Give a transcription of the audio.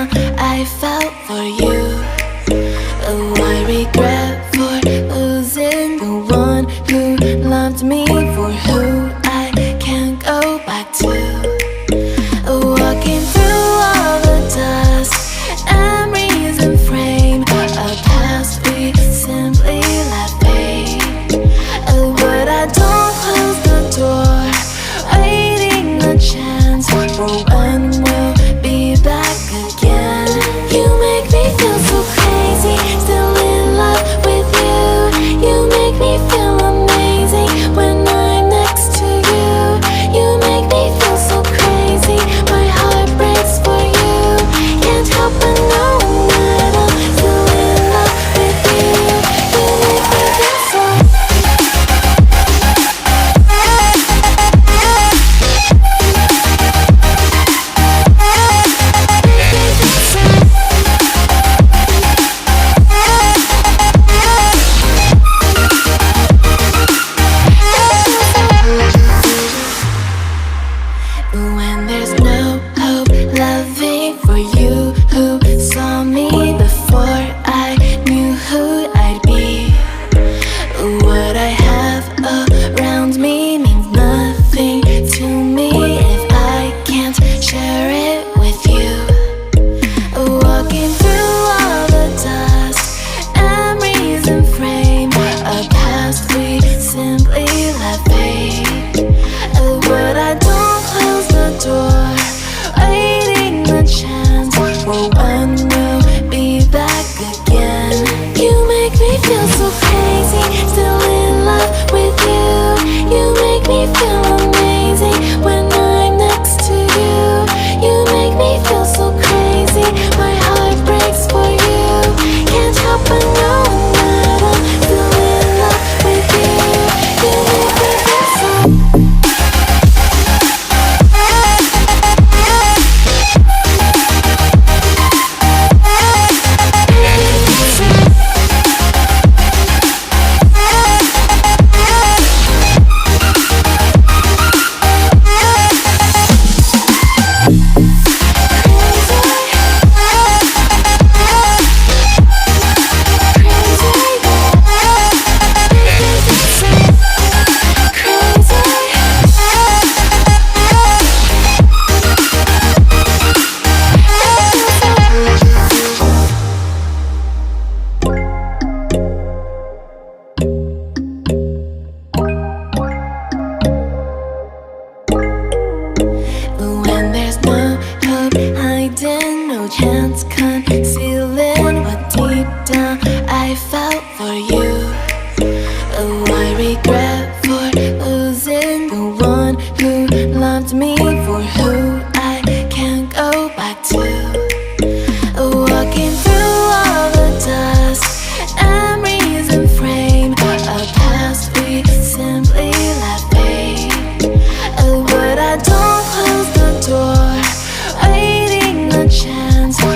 down I felt for you. Oh, I regret for losing the one who loved me, for who I can't go back to. Walking through all the dust and reason frame, a past we simply let fade. Oh, but I don't close the door, waiting a chance for when we'll be back again. You make me feel so crazy, still in love with you. You make me feel amazing when I'm next to you. You make me feel so crazy, my heart breaks for you. Can't help but know that I'm still in love with you. You make me feel so. When there's no hope, loving for you who saw me before I knew who I'd be. What I have around me means nothing to me if I can't share it with you. Walking through all the dust and reason frame, a past we simply let fade. But I don't close the door, waiting a chance for when we'll be back again. You make me feel so crazy, still in love with you. You make me feel amazing when I'm next to you. You make me feel so crazy, my heart breaks for you. Can't help but know that I'm still in love with you. You make me feel so. When there's no hope hiding, no chance concealing what deep down I felt for you. Oh, I regret for losing the one who loved me, for who I can't go back to. Walking through all the dust and reason frame, a past we simply let fade. But I don't close the door, waiting a chance for